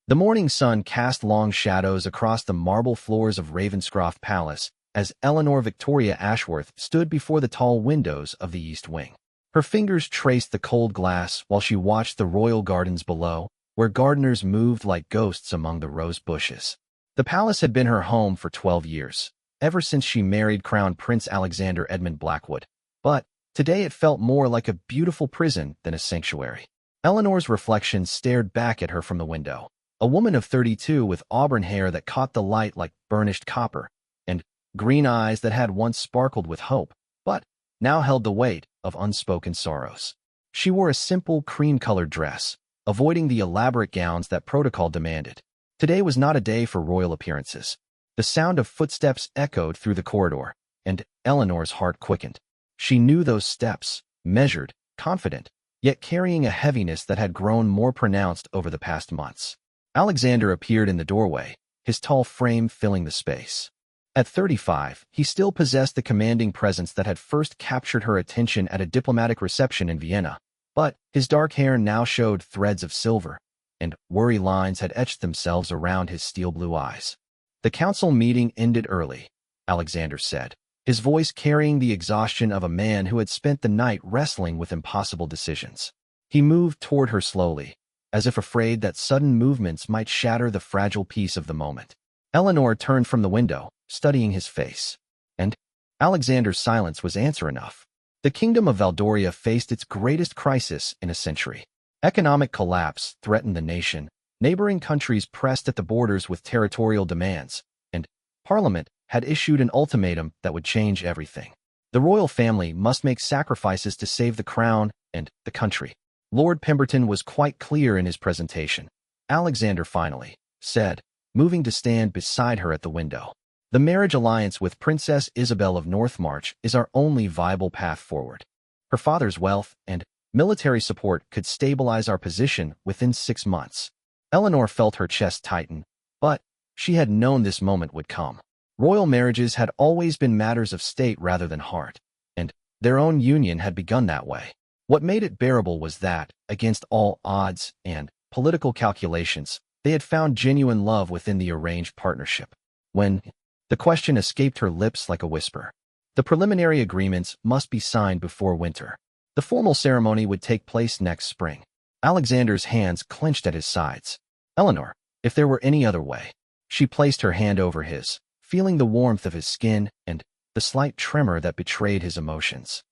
The morning sun cast long shadows across the marble floors of Ravenscroft Palace as Eleanor Victoria Ashworth stood before the tall windows of the East Wing. Her fingers traced the cold glass while she watched the royal gardens below, where gardeners moved like ghosts among the rose bushes. The palace had been her home for 12 years, ever since she married Crown Prince Alexander Edmund Blackwood. But today it felt more like a beautiful prison than a sanctuary. Eleanor's reflection stared back at her from the window. A woman of 32 with auburn hair that caught the light like burnished copper, and green eyes that had once sparkled with hope, but now held the weight of unspoken sorrows. She wore a simple cream-colored dress, avoiding the elaborate gowns that protocol demanded. Today was not a day for royal appearances. The sound of footsteps echoed through the corridor, and Eleanor's heart quickened. She knew those steps, measured, confident, yet carrying a heaviness that had grown more pronounced over the past months. Alexander appeared in the doorway, his tall frame filling the space. At 35, he still possessed the commanding presence that had first captured her attention at a diplomatic reception in Vienna, but his dark hair now showed threads of silver, and worry lines had etched themselves around his steel-blue eyes. The council meeting ended early, Alexander said, his voice carrying the exhaustion of a man who had spent the night wrestling with impossible decisions. He moved toward her slowly, as if afraid that sudden movements might shatter the fragile peace of the moment. Eleanor turned from the window, studying his face, and Alexander's silence was answer enough. The kingdom of Valdoria faced its greatest crisis in a century. Economic collapse threatened the nation, neighboring countries pressed at the borders with territorial demands, and Parliament had issued an ultimatum that would change everything. The royal family must make sacrifices to save the crown and the country. Lord Pemberton was quite clear in his presentation. Alexander finally said, moving to stand beside her at the window. The marriage alliance with Princess Isabel of Northmarch is our only viable path forward. Her father's wealth and military support could stabilize our position within 6 months. Eleanor felt her chest tighten, but she had known this moment would come. Royal marriages had always been matters of state rather than heart, and their own union had begun that way. What made it bearable was that, against all odds and political calculations, they had found genuine love within the arranged partnership. When the question escaped her lips like a whisper. The preliminary agreements must be signed before winter. The formal ceremony would take place next spring. Alexander's hands clenched at his sides. Eleanor, if there were any other way. She placed her hand over his, feeling the warmth of his skin and the slight tremor that betrayed his emotions.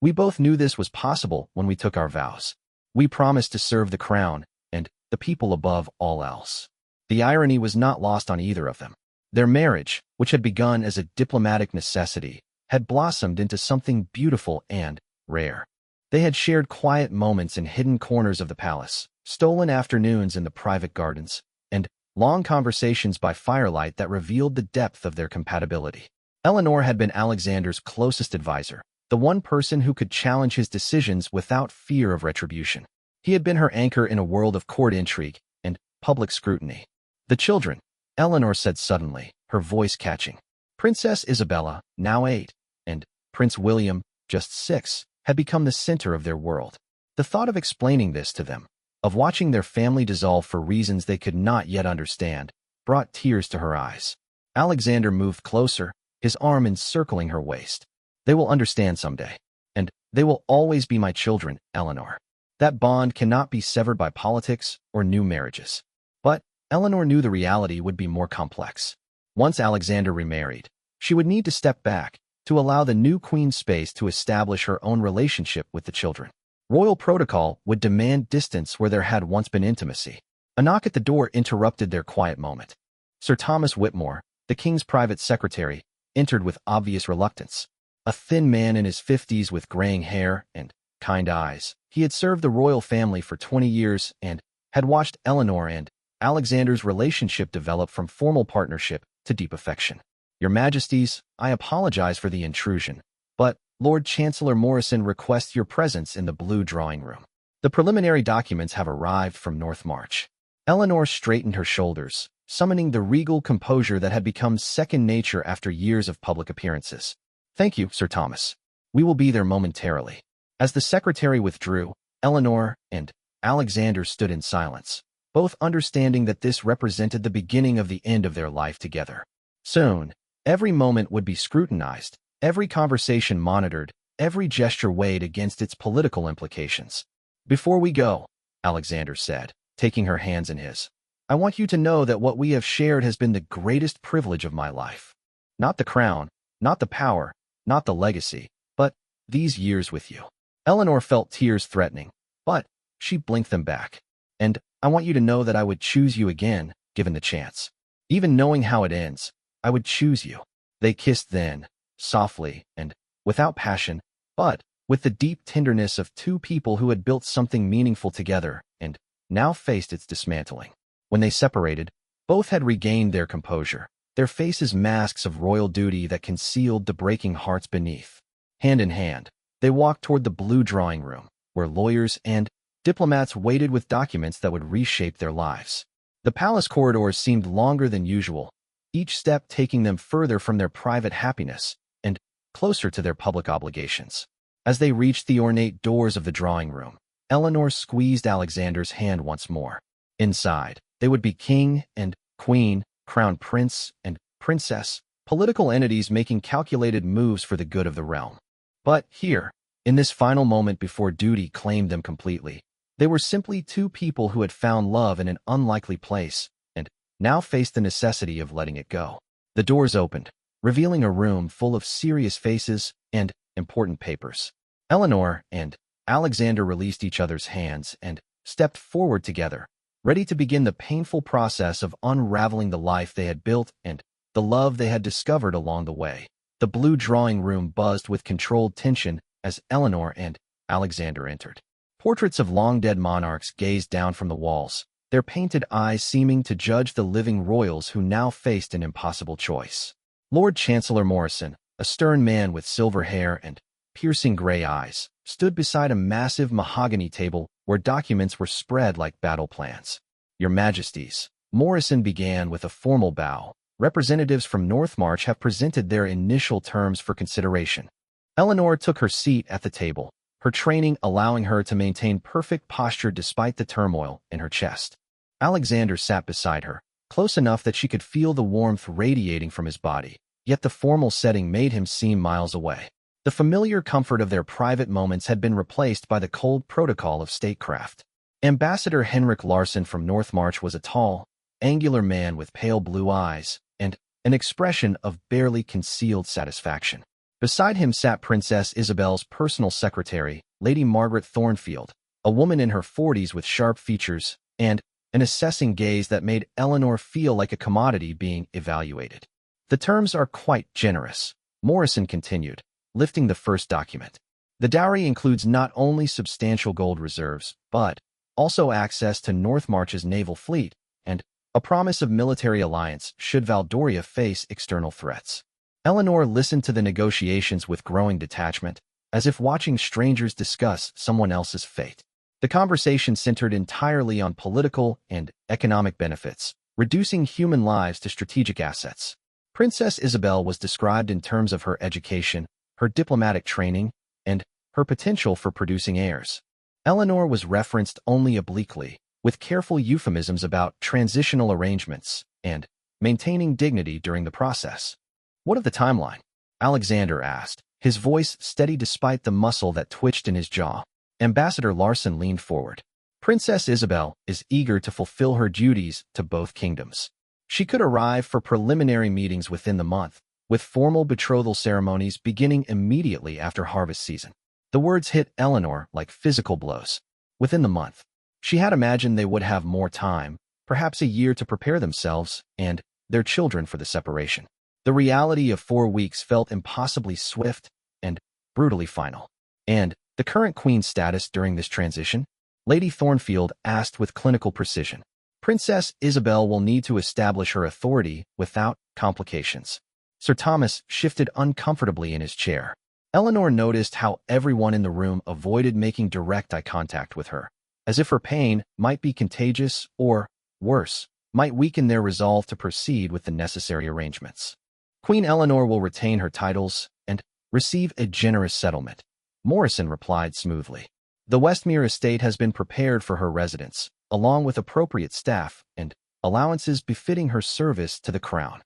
We both knew this was possible when we took our vows. We promised to serve the crown and the people above all else. The irony was not lost on either of them. Their marriage, which had begun as a diplomatic necessity, had blossomed into something beautiful and rare. They had shared quiet moments in hidden corners of the palace, stolen afternoons in the private gardens, and long conversations by firelight that revealed the depth of their compatibility. Eleanor had been Alexander's closest advisor, the one person who could challenge his decisions without fear of retribution. He had been her anchor in a world of court intrigue and public scrutiny. The children, Eleanor said suddenly, her voice catching. Princess Isabella, now 8, and Prince William, just 6, had become the center of their world. The thought of explaining this to them, of watching their family dissolve for reasons they could not yet understand, brought tears to her eyes. Alexander moved closer, his arm encircling her waist. They will understand someday, and they will always be my children, Eleanor. That bond cannot be severed by politics or new marriages. But Eleanor knew the reality would be more complex. Once Alexander remarried, she would need to step back to allow the new queen space to establish her own relationship with the children. Royal protocol would demand distance where there had once been intimacy. A knock at the door interrupted their quiet moment. Sir Thomas Whitmore, the king's private secretary, entered with obvious reluctance. A thin man in his 50s with graying hair and kind eyes. He had served the royal family for 20 years and had watched Eleanor and Alexander's relationship developed from formal partnership to deep affection. Your Majesties, I apologize for the intrusion, but Lord Chancellor Morrison requests your presence in the blue drawing room. The preliminary documents have arrived from Northmarch. Eleanor straightened her shoulders, summoning the regal composure that had become second nature after years of public appearances. Thank you, Sir Thomas. We will be there momentarily. As the secretary withdrew, Eleanor and Alexander stood in silence. both understanding that this represented the beginning of the end of their life together. Soon, every moment would be scrutinized, every conversation monitored, every gesture weighed against its political implications. "Before we go," Alexander said, taking her hands in his, "I want you to know that what we have shared has been the greatest privilege of my life. Not the crown, not the power, not the legacy, but these years with you." Eleanor felt tears threatening, but she blinked them back. "And I want you to know that I would choose you again, given the chance. Even knowing how it ends, I would choose you." They kissed then, softly and without passion, but with the deep tenderness of two people who had built something meaningful together and now faced its dismantling. When they separated, both had regained their composure, their faces masks of royal duty that concealed the breaking hearts beneath. Hand in hand, they walked toward the blue drawing room, where lawyers and diplomats waited with documents that would reshape their lives. The palace corridors seemed longer than usual, each step taking them further from their private happiness and closer to their public obligations. As they reached the ornate doors of the drawing room, Eleanor squeezed Alexander's hand once more. Inside, they would be king and queen, crown prince and princess, political entities making calculated moves for the good of the realm. But here, in this final moment before duty claimed them completely, they were simply two people who had found love in an unlikely place and now faced the necessity of letting it go. The doors opened, revealing a room full of serious faces and important papers. Eleanor and Alexander released each other's hands and stepped forward together, ready to begin the painful process of unraveling the life they had built and the love they had discovered along the way. The blue drawing room buzzed with controlled tension as Eleanor and Alexander entered. Portraits of long-dead monarchs gazed down from the walls, their painted eyes seeming to judge the living royals who now faced an impossible choice. Lord Chancellor Morrison, a stern man with silver hair and piercing gray eyes, stood beside a massive mahogany table where documents were spread like battle plans. "Your Majesties," Morrison began with a formal bow, "representatives from Northmarch have presented their initial terms for consideration." Eleanor took her seat at the table, her training allowing her to maintain perfect posture despite the turmoil in her chest. Alexander sat beside her, close enough that she could feel the warmth radiating from his body, yet the formal setting made him seem miles away. The familiar comfort of their private moments had been replaced by the cold protocol of statecraft. Ambassador Henrik Larsson from Northmarch was a tall, angular man with pale blue eyes and an expression of barely concealed satisfaction. Beside him sat Princess Isabel's personal secretary, Lady Margaret Thornfield, a woman in her 40s with sharp features and an assessing gaze that made Eleanor feel like a commodity being evaluated. "The terms are quite generous," Morrison continued, lifting the first document. "The dowry includes not only substantial gold reserves, but also access to Northmarch's naval fleet and a promise of military alliance should Valdoria face external threats." Eleanor listened to the negotiations with growing detachment, as if watching strangers discuss someone else's fate. The conversation centered entirely on political and economic benefits, reducing human lives to strategic assets. Princess Isabel was described in terms of her education, her diplomatic training, and her potential for producing heirs. Eleanor was referenced only obliquely, with careful euphemisms about transitional arrangements and maintaining dignity during the process. "What of the timeline?" Alexander asked, his voice steady despite the muscle that twitched in his jaw. Ambassador Larsson leaned forward. "Princess Isabel is eager to fulfill her duties to both kingdoms. She could arrive for preliminary meetings within the month, with formal betrothal ceremonies beginning immediately after harvest season." The words hit Eleanor like physical blows. Within the month. She had imagined they would have more time, perhaps a year to prepare themselves and their children for the separation. The reality of 4 weeks felt impossibly swift and brutally final. "And the current queen's status during this transition?" Lady Thornfield asked with clinical precision. "Princess Isabel will need to establish her authority without complications." Sir Thomas shifted uncomfortably in his chair. Eleanor noticed how everyone in the room avoided making direct eye contact with her, as if her pain might be contagious or, worse, might weaken their resolve to proceed with the necessary arrangements. "Queen Eleanor will retain her titles and receive a generous settlement," Morrison replied smoothly. "The Westmere estate has been prepared for her residence, along with appropriate staff and allowances befitting her service to the crown.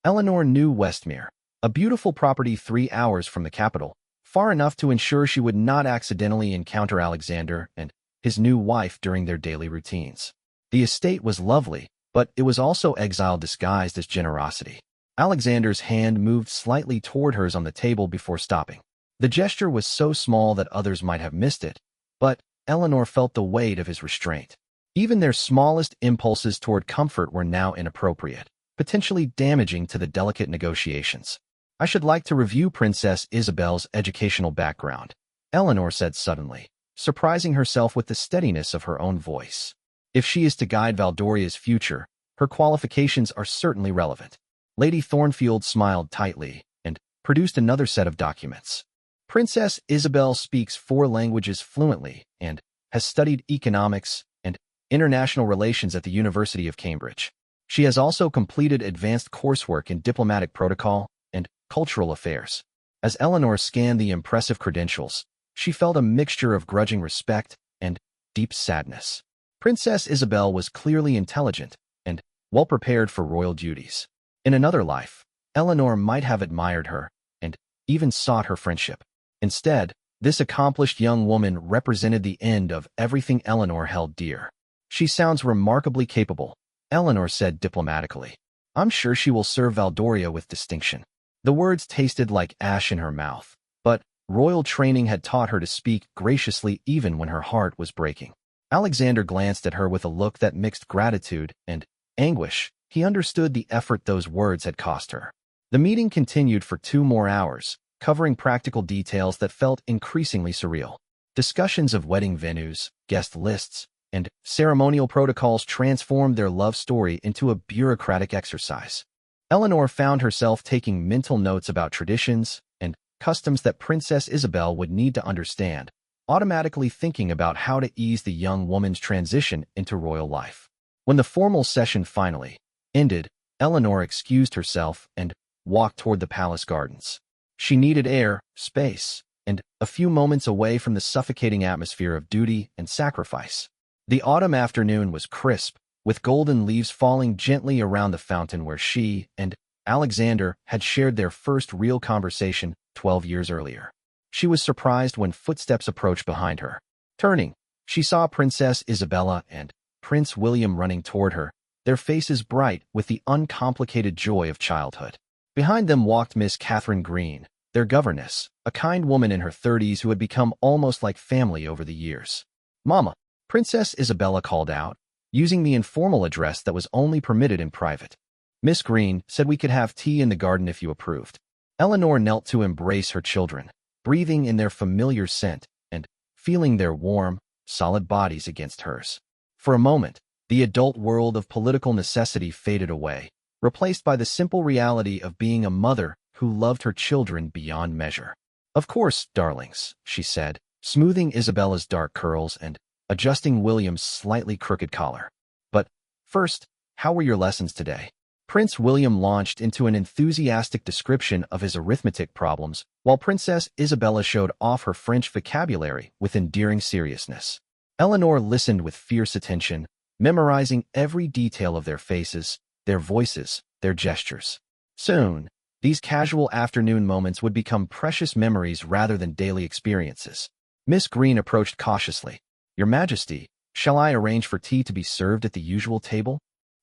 Eleanor knew Westmere, a beautiful property 3 hours from the capital, far enough to ensure she would not accidentally encounter Alexander and his new wife during their daily routines. The estate was lovely, but it was also exile disguised as generosity. Alexander's hand moved slightly toward hers on the table before stopping. The gesture was so small that others might have missed it, but Eleanor felt the weight of his restraint. Even their smallest impulses toward comfort were now inappropriate, potentially damaging to the delicate negotiations. "I should like to review Princess Isabel's educational background," Eleanor said suddenly, surprising herself with the steadiness of her own voice. If she is to guide Valdoria's future, her qualifications are certainly relevant. Lady Thornfield smiled tightly and produced another set of documents. Princess Isabel speaks 4 languages fluently and has studied economics and international relations at the University of Cambridge. She has also completed advanced coursework in diplomatic protocol and cultural affairs. As Eleanor scanned the impressive credentials, she felt a mixture of grudging respect and deep sadness. Princess Isabel was clearly intelligent and well-prepared for royal duties. In another life, Eleanor might have admired her and even sought her friendship. Instead, this accomplished young woman represented the end of everything Eleanor held dear. "She sounds remarkably capable," Eleanor said diplomatically. "I'm sure she will serve Valdoria with distinction." The words tasted like ash in her mouth, but royal training had taught her to speak graciously even when her heart was breaking. Alexander glanced at her with a look that mixed gratitude and anguish. He understood the effort those words had cost her. The meeting continued for 2 more hours, covering practical details that felt increasingly surreal. Discussions of wedding venues, guest lists, and ceremonial protocols transformed their love story into a bureaucratic exercise. Eleanor found herself taking mental notes about traditions and customs that Princess Isabel would need to understand, automatically thinking about how to ease the young woman's transition into royal life. When the formal session finally ended, Eleanor excused herself and walked toward the palace gardens. She needed air, space, and a few moments away from the suffocating atmosphere of duty and sacrifice. The autumn afternoon was crisp, with golden leaves falling gently around the fountain where she and Alexander had shared their first real conversation 12 years earlier. She was surprised when footsteps approached behind her. Turning, she saw Princess Isabella and Prince William running toward her, their faces bright with the uncomplicated joy of childhood. Behind them walked Miss Catherine Green, their governess, a kind woman in her 30s who had become almost like family over the years. "Mama," Princess Isabella called out, using the informal address that was only permitted in private. "Miss Green said we could have tea in the garden if you approved." Eleanor knelt to embrace her children, breathing in their familiar scent and feeling their warm, solid bodies against hers. For a moment, the adult world of political necessity faded away, replaced by the simple reality of being a mother who loved her children beyond measure. "Of course, darlings," she said, smoothing Isabella's dark curls and adjusting William's slightly crooked collar. "But first, how were your lessons today?" Prince William launched into an enthusiastic description of his arithmetic problems, while Princess Isabella showed off her French vocabulary with endearing seriousness. Eleanor listened with fierce attention, memorizing every detail of their faces, their voices, their gestures. Soon, these casual afternoon moments would become precious memories rather than daily experiences. Miss Green approached cautiously. "Your Majesty, shall I arrange for tea to be served at the usual table?"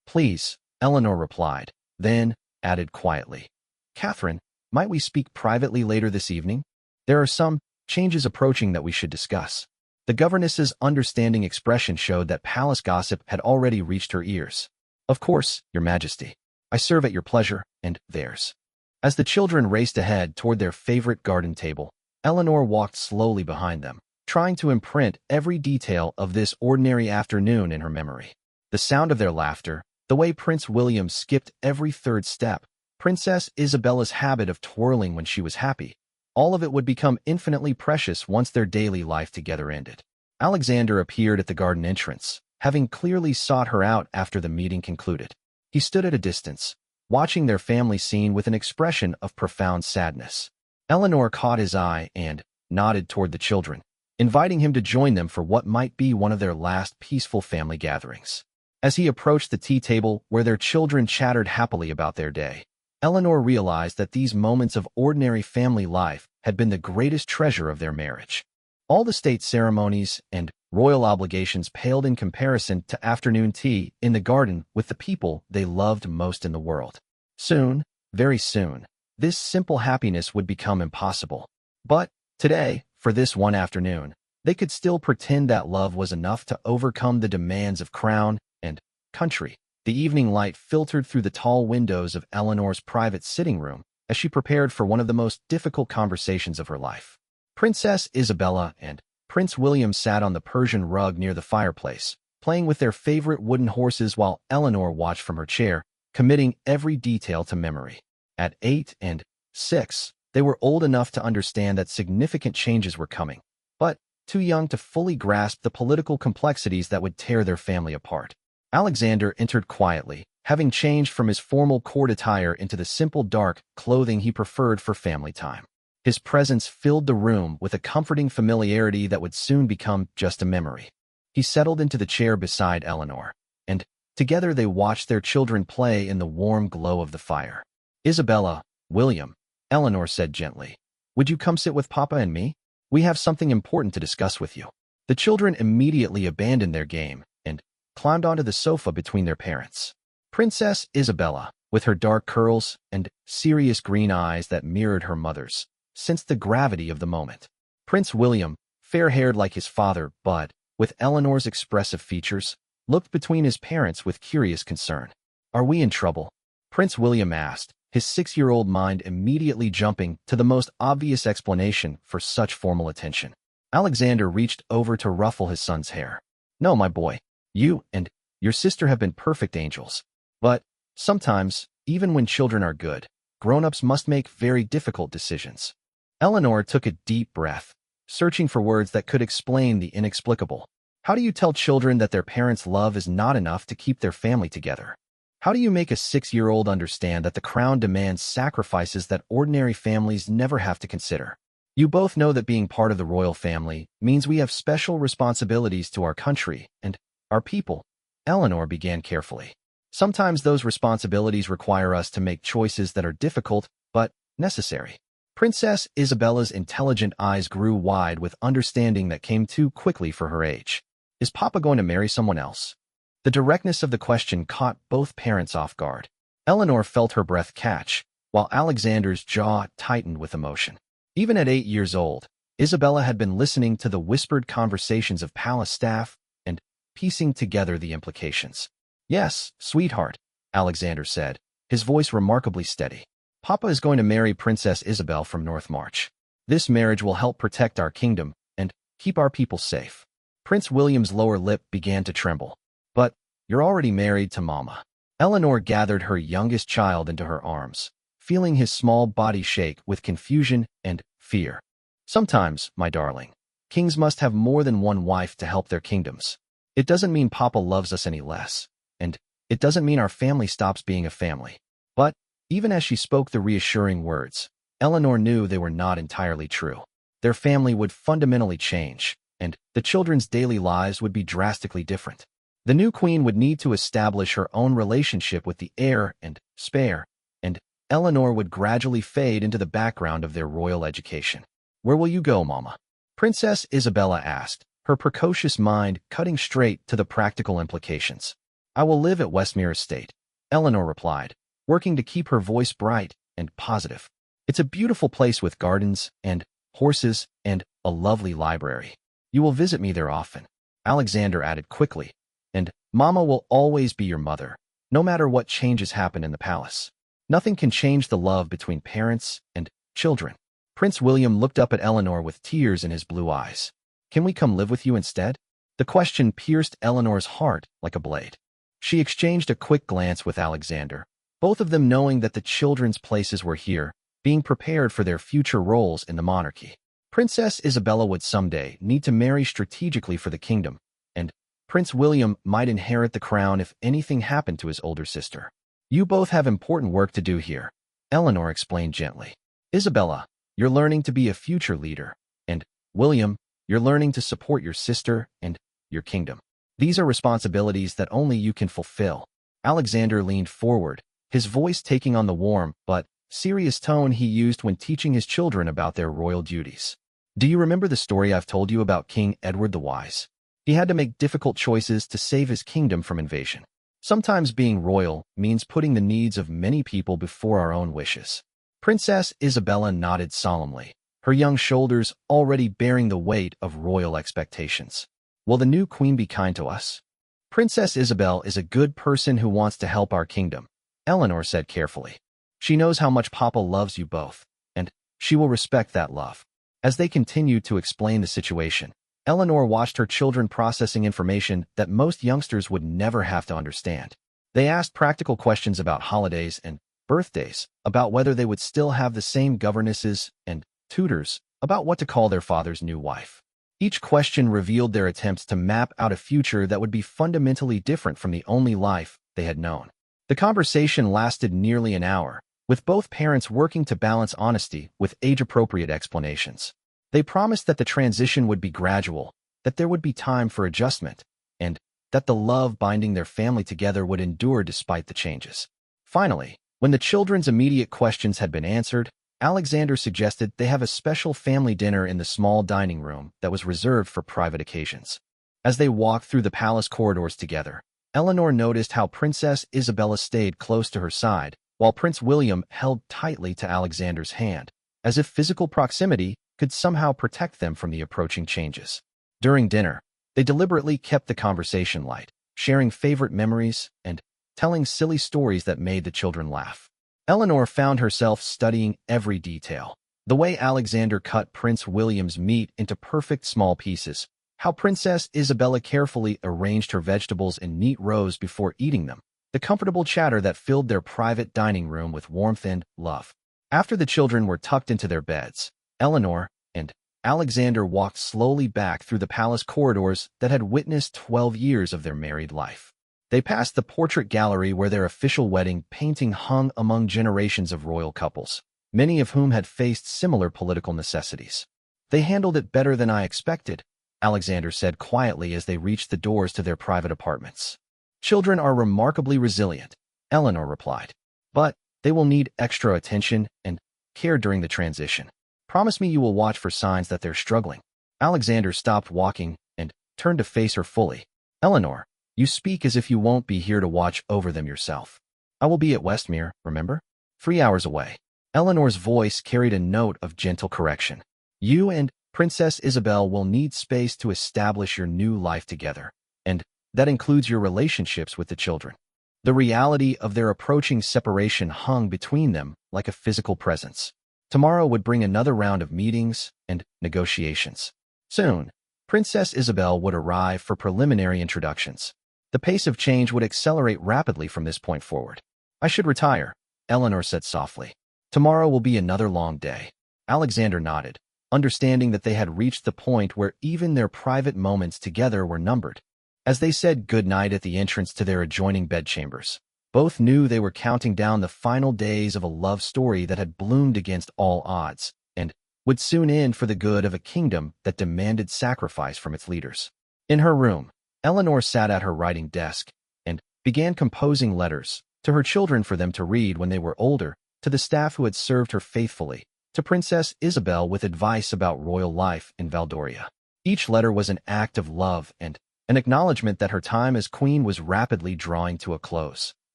"Please," Eleanor replied, then added quietly, "Catherine, might we speak privately later this evening? There are some changes approaching that we should discuss." The governess's understanding expression showed that palace gossip had already reached her ears. "Of course, Your Majesty. I serve at your pleasure and theirs." As the children raced ahead toward their favorite garden table, Eleanor walked slowly behind them, trying to imprint every detail of this ordinary afternoon in her memory. The sound of their laughter, the way Prince William skipped every third step, Princess Isabella's habit of twirling when she was happy, all of it would become infinitely precious once their daily life together ended. Alexander appeared at the garden entrance, having clearly sought her out after the meeting concluded. He stood at a distance, watching their family scene with an expression of profound sadness. Eleanor caught his eye and nodded toward the children, inviting him to join them for what might be one of their last peaceful family gatherings. As he approached the tea table where their children chattered happily about their day, Eleanor realized that these moments of ordinary family life had been the greatest treasure of their marriage. All the state ceremonies and royal obligations paled in comparison to afternoon tea in the garden with the people they loved most in the world. Soon, very soon, this simple happiness would become impossible. But today, for this one afternoon, they could still pretend that love was enough to overcome the demands of crown and country. The evening light filtered through the tall windows of Eleanor's private sitting room as she prepared for one of the most difficult conversations of her life. Princess Isabella and Prince William sat on the Persian rug near the fireplace, playing with their favorite wooden horses while Eleanor watched from her chair, committing every detail to memory. At 8 and 6, they were old enough to understand that significant changes were coming, but too young to fully grasp the political complexities that would tear their family apart. Alexander entered quietly, having changed from his formal court attire into the simple dark clothing he preferred for family time. His presence filled the room with a comforting familiarity that would soon become just a memory. He settled into the chair beside Eleanor, and together they watched their children play in the warm glow of the fire. "Isabella, William," Eleanor said gently, "would you come sit with Papa and me? We have something important to discuss with you." The children immediately abandoned their game and climbed onto the sofa between their parents. Princess Isabella, with her dark curls and serious green eyes that mirrored her mother's, sensed the gravity of the moment. Prince William, fair-haired like his father, but with Eleanor's expressive features, looked between his parents with curious concern. "Are we in trouble?" Prince William asked, his 6-year-old mind immediately jumping to the most obvious explanation for such formal attention. Alexander reached over to ruffle his son's hair. "No, my boy. You and your sister have been perfect angels. But sometimes, even when children are good, grown-ups must make very difficult decisions." Eleanor took a deep breath, searching for words that could explain the inexplicable. How do you tell children that their parents' love is not enough to keep their family together? How do you make a 6-year-old understand that the crown demands sacrifices that ordinary families never have to consider? You both know that being part of the royal family means we have special responsibilities to our country and our people, Eleanor began carefully. Sometimes those responsibilities require us to make choices that are difficult but necessary. Princess Isabella's intelligent eyes grew wide with understanding that came too quickly for her age. "Is Papa going to marry someone else?" The directness of the question caught both parents off guard. Eleanor felt her breath catch, while Alexander's jaw tightened with emotion. Even at 8 years old, Isabella had been listening to the whispered conversations of palace staff and piecing together the implications. "Yes, sweetheart," Alexander said, his voice remarkably steady. "Papa is going to marry Princess Isabel from North March. This marriage will help protect our kingdom and keep our people safe." Prince William's lower lip began to tremble. "But you're already married to Mama." Eleanor gathered her youngest child into her arms, feeling his small body shake with confusion and fear. "Sometimes, my darling, kings must have more than one wife to help their kingdoms. It doesn't mean Papa loves us any less, and it doesn't mean our family stops being a family." But even as she spoke the reassuring words, Eleanor knew they were not entirely true. Their family would fundamentally change, and the children's daily lives would be drastically different. The new queen would need to establish her own relationship with the heir and spare, and Eleanor would gradually fade into the background of their royal education. "Where will you go, Mama?" Princess Isabella asked, her precocious mind cutting straight to the practical implications. "I will live at Westmere Estate," Eleanor replied, working to keep her voice bright and positive. "It's a beautiful place with gardens and horses and a lovely library. You will visit me there often," Alexander added quickly, "and Mama will always be your mother, no matter what changes happen in the palace. Nothing can change the love between parents and children." Prince William looked up at Eleanor with tears in his blue eyes. "Can we come live with you instead?" The question pierced Eleanor's heart like a blade. She exchanged a quick glance with Alexander, both of them knowing that the children's places were here, being prepared for their future roles in the monarchy. Princess Isabella would someday need to marry strategically for the kingdom, and Prince William might inherit the crown if anything happened to his older sister. "You both have important work to do here," Eleanor explained gently. "Isabella, you're learning to be a future leader, and William, You're learning to support your sister and your kingdom. These are responsibilities that only you can fulfill. Alexander leaned forward, his voice taking on the warm but serious tone he used when teaching his children about their royal duties. Do you remember the story I've told you about King Edward the Wise? He had to make difficult choices to save his kingdom from invasion. Sometimes being royal means putting the needs of many people before our own wishes. Princess Isabella nodded solemnly, her young shoulders already bearing the weight of royal expectations. Will the new queen be kind to us? Princess Isabel is a good person who wants to help our kingdom, Eleanor said carefully. She knows how much Papa loves you both, and she will respect that love. As they continued to explain the situation, Eleanor watched her children processing information that most youngsters would never have to understand. They asked practical questions about holidays and birthdays, about whether they would still have the same governesses and tutors, about what to call their father's new wife. Each question revealed their attempts to map out a future that would be fundamentally different from the only life they had known. The conversation lasted nearly an hour, with both parents working to balance honesty with age-appropriate explanations. They promised that the transition would be gradual, that there would be time for adjustment, and that the love binding their family together would endure despite the changes. Finally, when the children's immediate questions had been answered, Alexander suggested they have a special family dinner in the small dining room that was reserved for private occasions. As they walked through the palace corridors together, Eleanor noticed how Princess Isabella stayed close to her side, while Prince William held tightly to Alexander's hand, as if physical proximity could somehow protect them from the approaching changes. During dinner, they deliberately kept the conversation light, sharing favorite memories and telling silly stories that made the children laugh. Eleanor found herself studying every detail. The way Alexander cut Prince William's meat into perfect small pieces, how Princess Isabella carefully arranged her vegetables in neat rows before eating them, the comfortable chatter that filled their private dining room with warmth and love. After the children were tucked into their beds, Eleanor and Alexander walked slowly back through the palace corridors that had witnessed 12 years of their married life. They passed the portrait gallery where their official wedding painting hung among generations of royal couples, many of whom had faced similar political necessities. They handled it better than I expected, Alexander said quietly as they reached the doors to their private apartments. Children are remarkably resilient, Eleanor replied, but they will need extra attention and care during the transition. Promise me you will watch for signs that they're struggling. Alexander stopped walking and turned to face her fully. Eleanor, you speak as if you won't be here to watch over them yourself. I will be at Westmere, remember? 3 hours away. Eleanor's voice carried a note of gentle correction. You and Princess Isabel will need space to establish your new life together, and that includes your relationships with the children. The reality of their approaching separation hung between them like a physical presence. Tomorrow would bring another round of meetings and negotiations. Soon, Princess Isabel would arrive for preliminary introductions. The pace of change would accelerate rapidly from this point forward. I should retire, Eleanor said softly. Tomorrow will be another long day. Alexander nodded, understanding that they had reached the point where even their private moments together were numbered. As they said goodnight at the entrance to their adjoining bedchambers, both knew they were counting down the final days of a love story that had bloomed against all odds, and would soon end for the good of a kingdom that demanded sacrifice from its leaders. In her room, Eleanor sat at her writing desk and began composing letters to her children for them to read when they were older, to the staff who had served her faithfully, to Princess Isabel with advice about royal life in Valdoria. Each letter was an act of love and an acknowledgement that her time as queen was rapidly drawing to a close.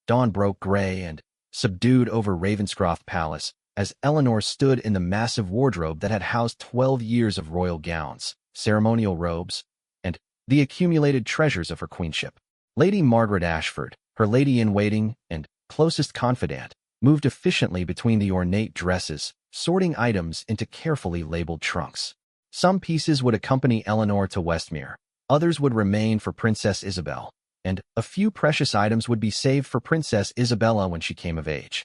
Dawn broke gray and subdued over Ravenscroft Palace as Eleanor stood in the massive wardrobe that had housed 12 years of royal gowns, ceremonial robes, and the accumulated treasures of her queenship. Lady Margaret Ashford, her lady-in-waiting and closest confidant, moved efficiently between the ornate dresses, sorting items into carefully labeled trunks. Some pieces would accompany Eleanor to Westmere, others would remain for Princess Isabel, and a few precious items would be saved for Princess Isabella when she came of age.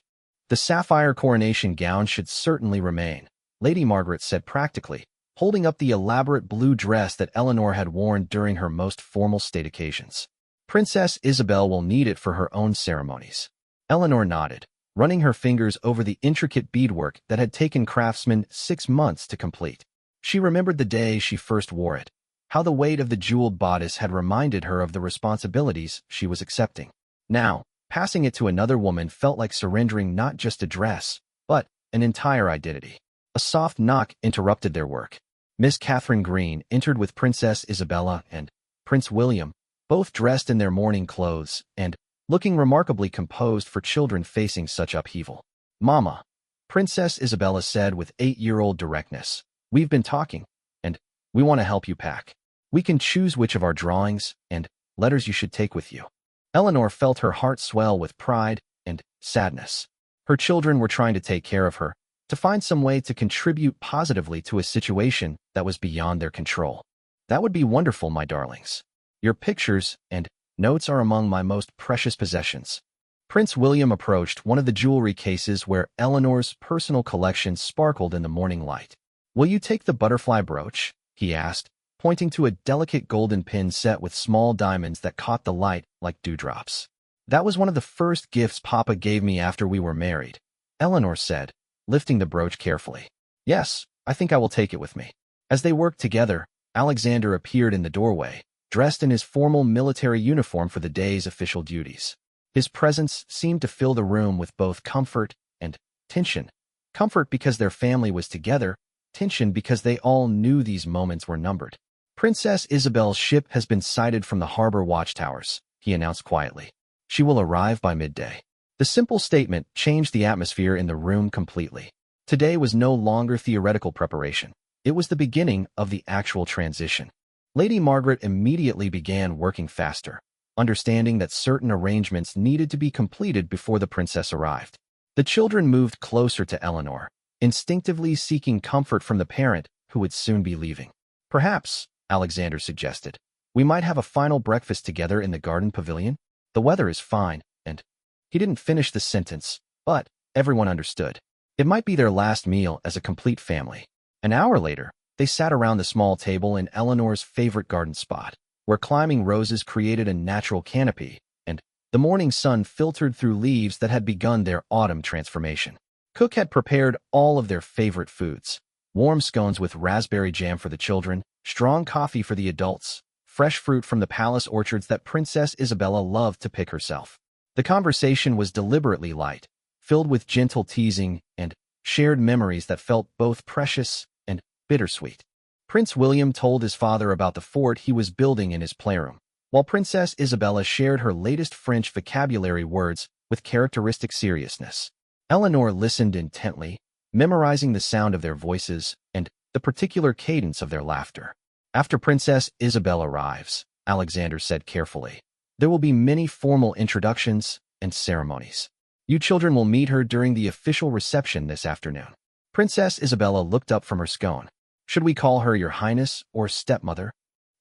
The sapphire coronation gown should certainly remain, Lady Margaret said practically, holding up the elaborate blue dress that Eleanor had worn during her most formal state occasions. Princess Isabel will need it for her own ceremonies. Eleanor nodded, running her fingers over the intricate beadwork that had taken craftsmen 6 months to complete. She remembered the day she first wore it, how the weight of the jeweled bodice had reminded her of the responsibilities she was accepting. Now, passing it to another woman felt like surrendering not just a dress, but an entire identity. A soft knock interrupted their work. Miss Catherine Green entered with Princess Isabella and Prince William, both dressed in their mourning clothes and looking remarkably composed for children facing such upheaval. "Mama," Princess Isabella said with 8-year-old directness, "we've been talking, and we want to help you pack. We can choose which of our drawings and letters you should take with you." Eleanor felt her heart swell with pride and sadness. Her children were trying to take care of her, to find some way to contribute positively to a situation that was beyond their control. "That would be wonderful, my darlings. Your pictures and notes are among my most precious possessions." Prince William approached one of the jewelry cases where Eleanor's personal collection sparkled in the morning light. "Will you take the butterfly brooch?" he asked, pointing to a delicate golden pin set with small diamonds that caught the light like dewdrops. "That was one of the first gifts Papa gave me after we were married," Eleanor said, lifting the brooch carefully. "Yes, I think I will take it with me." As they worked together, Alexander appeared in the doorway, dressed in his formal military uniform for the day's official duties. His presence seemed to fill the room with both comfort and tension. Comfort because their family was together, tension because they all knew these moments were numbered. "Princess Isabel's ship has been sighted from the harbor watchtowers," he announced quietly. "She will arrive by midday." The simple statement changed the atmosphere in the room completely. Today was no longer theoretical preparation. It was the beginning of the actual transition. Lady Margaret immediately began working faster, understanding that certain arrangements needed to be completed before the princess arrived. The children moved closer to Eleanor, instinctively seeking comfort from the parent who would soon be leaving. "Perhaps," Alexander suggested, "we might have a final breakfast together in the garden pavilion? The weather is fine," and he didn't finish the sentence, but everyone understood. It might be their last meal as a complete family. An hour later, they sat around the small table in Eleanor's favorite garden spot, where climbing roses created a natural canopy, and the morning sun filtered through leaves that had begun their autumn transformation. Cook had prepared all of their favorite foods: warm scones with raspberry jam for the children, strong coffee for the adults, fresh fruit from the palace orchards that Princess Isabella loved to pick herself. The conversation was deliberately light, filled with gentle teasing and shared memories that felt both precious and bittersweet. Prince William told his father about the fort he was building in his playroom, while Princess Isabella shared her latest French vocabulary words with characteristic seriousness. Eleanor listened intently, memorizing the sound of their voices and the particular cadence of their laughter. "After Princess Isabel arrives," Alexander said carefully, "there will be many formal introductions and ceremonies. You children will meet her during the official reception this afternoon." Princess Isabella looked up from her scone. "Should we call her Your Highness or stepmother?"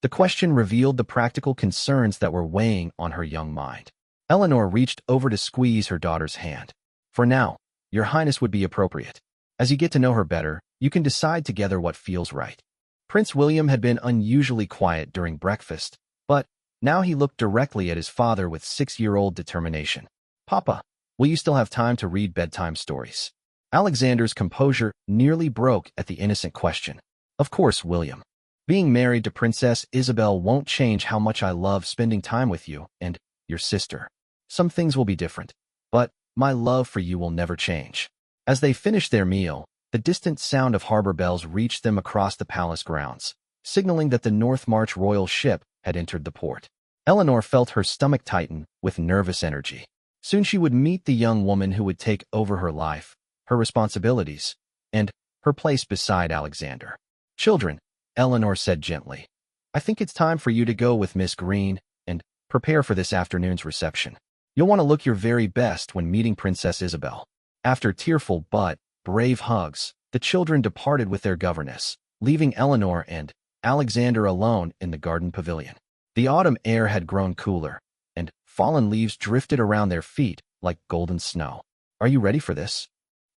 The question revealed the practical concerns that were weighing on her young mind. Eleanor reached over to squeeze her daughter's hand. "For now, Your Highness would be appropriate. As you get to know her better, you can decide together what feels right." Prince William had been unusually quiet during breakfast, but now he looked directly at his father with 6-year-old determination. "Papa, will you still have time to read bedtime stories?" Alexander's composure nearly broke at the innocent question. "Of course, William. Being married to Princess Isabel won't change how much I love spending time with you and your sister. Some things will be different, but my love for you will never change." As they finished their meal, the distant sound of harbor bells reached them across the palace grounds, signaling that the North March royal ship had entered the port. Eleanor felt her stomach tighten with nervous energy. Soon she would meet the young woman who would take over her life, her responsibilities, and her place beside Alexander. "Children," Eleanor said gently, "I think it's time for you to go with Miss Green and prepare for this afternoon's reception. You'll want to look your very best when meeting Princess Isabel." After tearful but brave hugs, the children departed with their governess, leaving Eleanor and Alexander alone in the garden pavilion. The autumn air had grown cooler, and fallen leaves drifted around their feet like golden snow. "Are you ready for this?"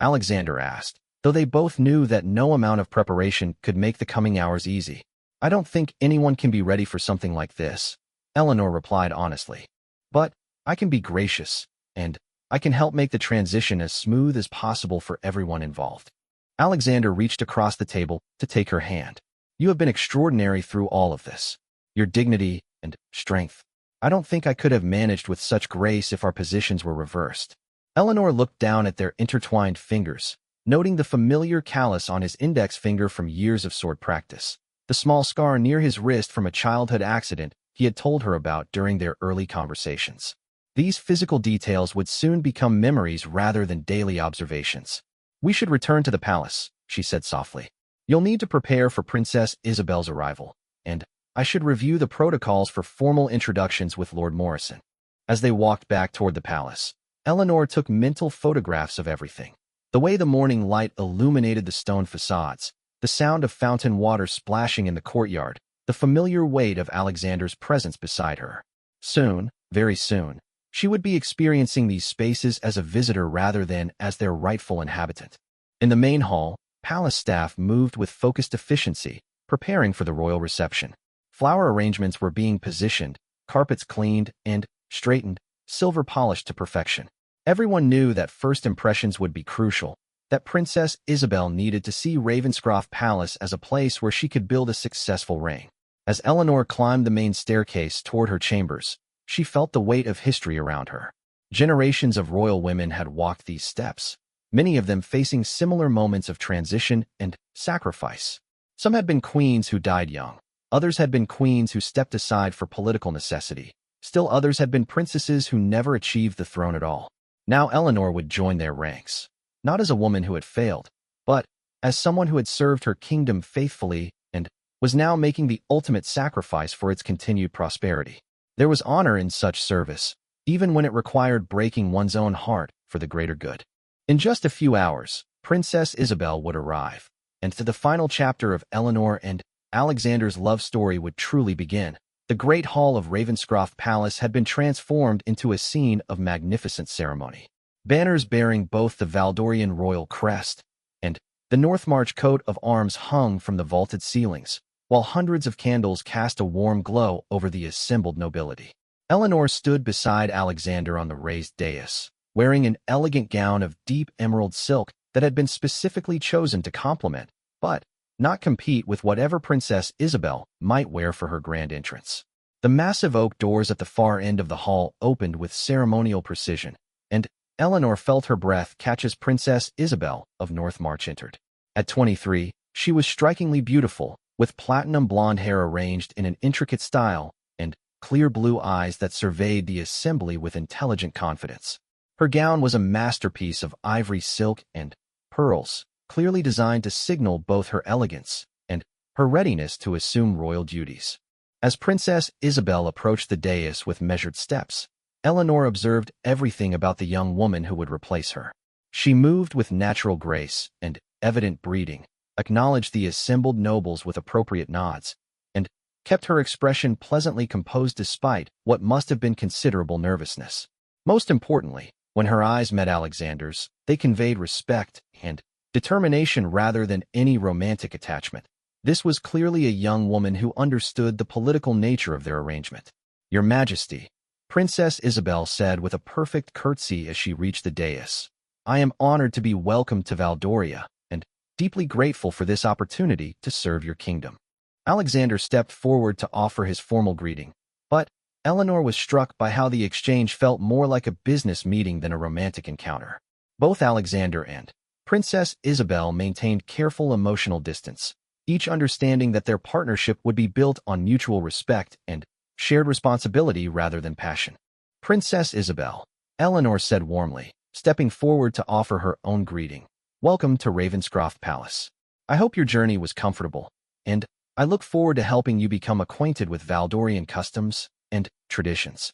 Alexander asked, though they both knew that no amount of preparation could make the coming hours easy. "I don't think anyone can be ready for something like this," Eleanor replied honestly. "But I can be gracious, and I can help make the transition as smooth as possible for everyone involved." Alexander reached across the table to take her hand. You have been extraordinary through all of this. Your dignity and strength. I don't think I could have managed with such grace if our positions were reversed. Eleanor looked down at their intertwined fingers, noting the familiar callus on his index finger from years of sword practice, the small scar near his wrist from a childhood accident he had told her about during their early conversations. These physical details would soon become memories rather than daily observations. We should return to the palace, she said softly. You'll need to prepare for Princess Isabel's arrival, and I should review the protocols for formal introductions with Lord Morrison. As they walked back toward the palace, Eleanor took mental photographs of everything. The way the morning light illuminated the stone facades, the sound of fountain water splashing in the courtyard, the familiar weight of Alexander's presence beside her. Soon, very soon, she would be experiencing these spaces as a visitor rather than as their rightful inhabitant. In the main hall, palace staff moved with focused efficiency, preparing for the royal reception. Flower arrangements were being positioned, carpets cleaned and straightened, silver polished to perfection. Everyone knew that first impressions would be crucial, that Princess Isabel needed to see Ravenscroft Palace as a place where she could build a successful reign. As Eleanor climbed the main staircase toward her chambers, she felt the weight of history around her. Generations of royal women had walked these steps, many of them facing similar moments of transition and sacrifice. Some had been queens who died young. Others had been queens who stepped aside for political necessity. Still others had been princesses who never achieved the throne at all. Now Eleanor would join their ranks, not as a woman who had failed, but as someone who had served her kingdom faithfully and was now making the ultimate sacrifice for its continued prosperity. There was honor in such service, even when it required breaking one's own heart for the greater good. In just a few hours, Princess Isabel would arrive, and the final chapter of Eleanor and Alexander's love story would truly begin. The great hall of Ravenscroft Palace had been transformed into a scene of magnificent ceremony. Banners bearing both the Valdorian royal crest and the Northmarch coat of arms hung from the vaulted ceilings, while hundreds of candles cast a warm glow over the assembled nobility. Eleanor stood beside Alexander on the raised dais, wearing an elegant gown of deep emerald silk that had been specifically chosen to complement, but not compete with whatever Princess Isabel might wear for her grand entrance. The massive oak doors at the far end of the hall opened with ceremonial precision, and Eleanor felt her breath catch as Princess Isabel of Northmarch entered. At 23, she was strikingly beautiful, with platinum blonde hair arranged in an intricate style and clear blue eyes that surveyed the assembly with intelligent confidence. Her gown was a masterpiece of ivory silk and pearls, clearly designed to signal both her elegance and her readiness to assume royal duties. As Princess Isabel approached the dais with measured steps, Eleanor observed everything about the young woman who would replace her. She moved with natural grace and evident breeding, acknowledged the assembled nobles with appropriate nods, and kept her expression pleasantly composed despite what must have been considerable nervousness. Most importantly, when her eyes met Alexander's, they conveyed respect and determination rather than any romantic attachment. This was clearly a young woman who understood the political nature of their arrangement. Your Majesty, Princess Isabel said with a perfect curtsy as she reached the dais, I am honored to be welcomed to Valdoria and deeply grateful for this opportunity to serve your kingdom. Alexander stepped forward to offer his formal greeting, but Eleanor was struck by how the exchange felt more like a business meeting than a romantic encounter. Both Alexander and Princess Isabel maintained careful emotional distance, each understanding that their partnership would be built on mutual respect and shared responsibility rather than passion. Princess Isabel, Eleanor said warmly, stepping forward to offer her own greeting. Welcome to Ravenscroft Palace. I hope your journey was comfortable, and I look forward to helping you become acquainted with Valdorian customs and traditions.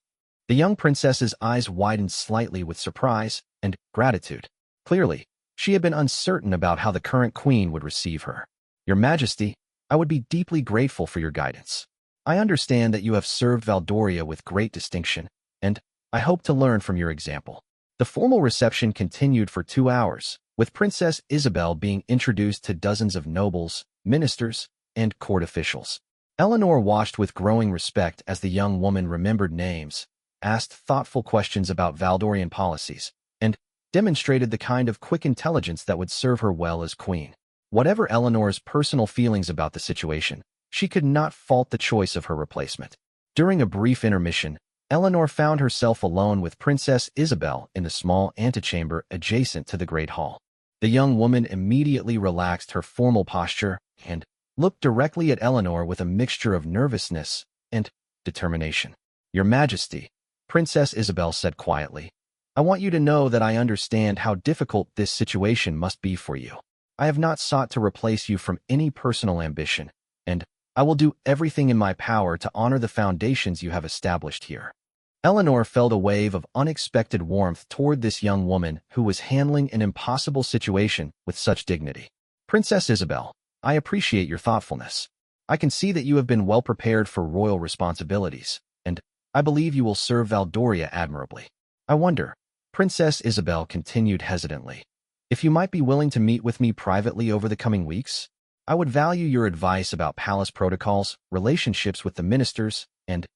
The young princess's eyes widened slightly with surprise and gratitude. Clearly, she had been uncertain about how the current queen would receive her. Your Majesty, I would be deeply grateful for your guidance. I understand that you have served Valdoria with great distinction, and I hope to learn from your example. The formal reception continued for 2 hours, with Princess Isabel being introduced to dozens of nobles, ministers, and court officials. Eleanor watched with growing respect as the young woman remembered names, asked thoughtful questions about Valdorian policies, and demonstrated the kind of quick intelligence that would serve her well as queen. Whatever Eleanor's personal feelings about the situation, she could not fault the choice of her replacement. During a brief intermission, Eleanor found herself alone with Princess Isabel in the small antechamber adjacent to the Great Hall. The young woman immediately relaxed her formal posture and looked directly at Eleanor with a mixture of nervousness and determination. "Your Majesty," Princess Isabel said quietly, "I want you to know that I understand how difficult this situation must be for you. I have not sought to replace you from any personal ambition, and I will do everything in my power to honor the foundations you have established here." Eleanor felt a wave of unexpected warmth toward this young woman who was handling an impossible situation with such dignity. "Princess Isabel, I appreciate your thoughtfulness. I can see that you have been well prepared for royal responsibilities, and I believe you will serve Valdoria admirably. I wonder," Princess Isabel continued hesitantly, "if you might be willing to meet with me privately over the coming weeks? I would value your advice about palace protocols, relationships with the ministers, and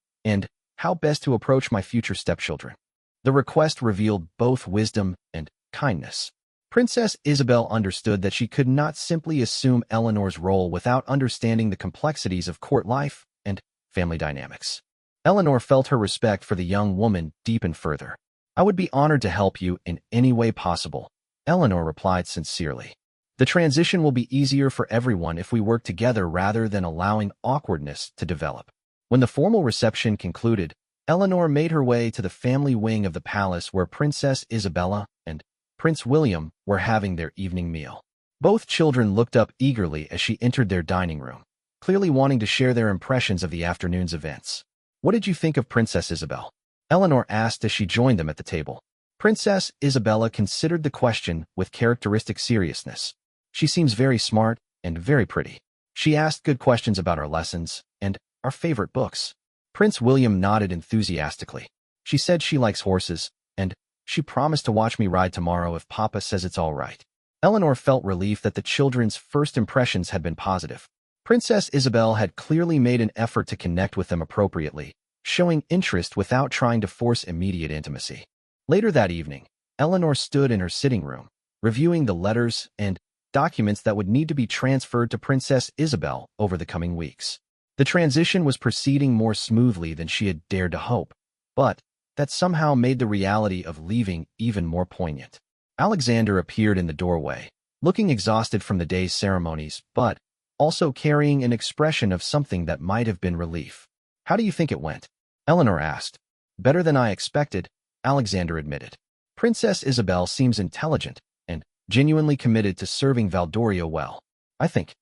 how best to approach my future stepchildren." The request revealed both wisdom and kindness. Princess Isabel understood that she could not simply assume Eleanor's role without understanding the complexities of court life and family dynamics. Eleanor felt her respect for the young woman deepen further. "I would be honored to help you in any way possible," Eleanor replied sincerely. "The transition will be easier for everyone if we work together rather than allowing awkwardness to develop." When the formal reception concluded, Eleanor made her way to the family wing of the palace where Princess Isabella and Prince William were having their evening meal. Both children looked up eagerly as she entered their dining room, clearly wanting to share their impressions of the afternoon's events. "What did you think of Princess Isabel?" Eleanor asked as she joined them at the table. Princess Isabella considered the question with characteristic seriousness. "She seems very smart and very pretty. She asked good questions about our lessons and our favorite books." Prince William nodded enthusiastically. "She said she likes horses, and she promised to watch me ride tomorrow if Papa says it's all right." Eleanor felt relief that the children's first impressions had been positive. Princess Isabel had clearly made an effort to connect with them appropriately, showing interest without trying to force immediate intimacy. Later that evening, Eleanor stood in her sitting room, reviewing the letters and documents that would need to be transferred to Princess Isabel over the coming weeks. The transition was proceeding more smoothly than she had dared to hope, but that somehow made the reality of leaving even more poignant. Alexander appeared in the doorway, looking exhausted from the day's ceremonies, but also carrying an expression of something that might have been relief. "How do you think it went?" Eleanor asked. "Better than I expected," Alexander admitted. "Princess Isabel seems intelligent and genuinely committed to serving Valdoria well. I think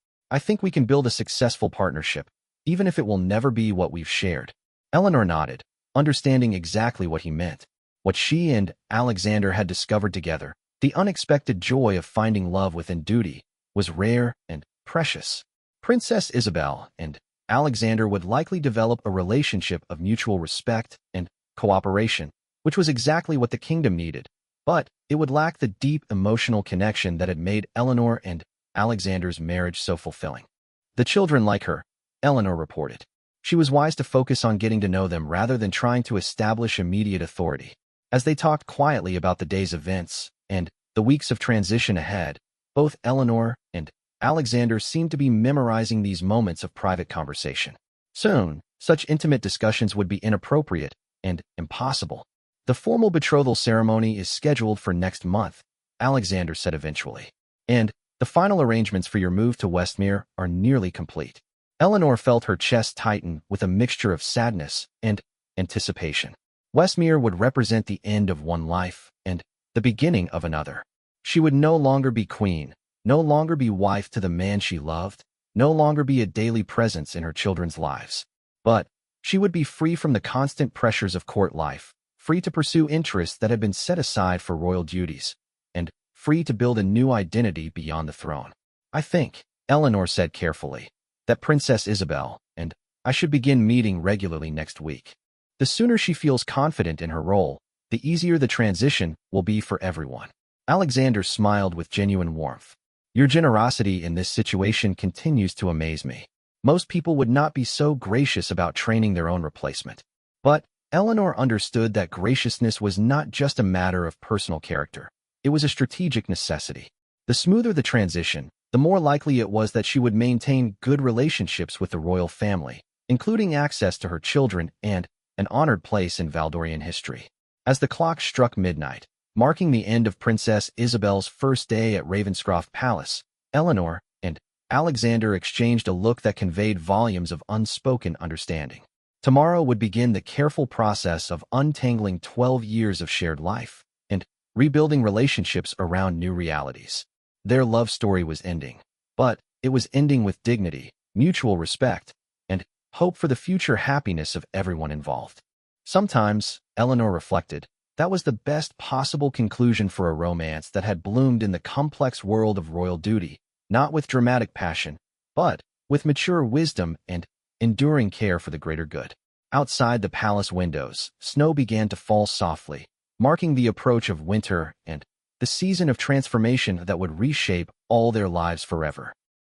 we can build a successful partnership, even if it will never be what we've shared." Eleanor nodded, understanding exactly what he meant. What she and Alexander had discovered together, the unexpected joy of finding love within duty, was rare and precious. Princess Isabel and Alexander would likely develop a relationship of mutual respect and cooperation, which was exactly what the kingdom needed, but it would lack the deep emotional connection that had made Eleanor and Alexander's marriage so fulfilling. "The children like her," Eleanor reported. She was wise to focus on getting to know them rather than trying to establish immediate authority. As they talked quietly about the day's events and the weeks of transition ahead, both Eleanor and Alexander seemed to be memorizing these moments of private conversation. Soon, such intimate discussions would be inappropriate and impossible. "The formal betrothal ceremony is scheduled for next month," Alexander said eventually. "And the final arrangements for your move to Westmere are nearly complete." Eleanor felt her chest tighten with a mixture of sadness and anticipation. Westmere would represent the end of one life and the beginning of another. She would no longer be queen, no longer be wife to the man she loved, no longer be a daily presence in her children's lives. But she would be free from the constant pressures of court life, free to pursue interests that had been set aside for royal duties, and free to build a new identity beyond the throne. "I think," Eleanor said carefully, "that Princess Isabel and I should begin meeting regularly next week. The sooner she feels confident in her role, the easier the transition will be for everyone." Alexander smiled with genuine warmth. "Your generosity in this situation continues to amaze me. Most people would not be so gracious about training their own replacement." But Eleanor understood that graciousness was not just a matter of personal character. it was a strategic necessity. The smoother the transition, the more likely it was that she would maintain good relationships with the royal family, including access to her children and an honored place in Valdorian history. As the clock struck midnight, marking the end of Princess Isabel's first day at Ravenscroft Palace, Eleanor and Alexander exchanged a look that conveyed volumes of unspoken understanding. Tomorrow would begin the careful process of untangling 12 years of shared life and rebuilding relationships around new realities. Their love story was ending, but it was ending with dignity, mutual respect, and hope for the future happiness of everyone involved. Sometimes, Eleanor reflected, that was the best possible conclusion for a romance that had bloomed in the complex world of royal duty, not with dramatic passion, but with mature wisdom and enduring care for the greater good. Outside the palace windows, snow began to fall softly, marking the approach of winter and the season of transformation that would reshape all their lives forever.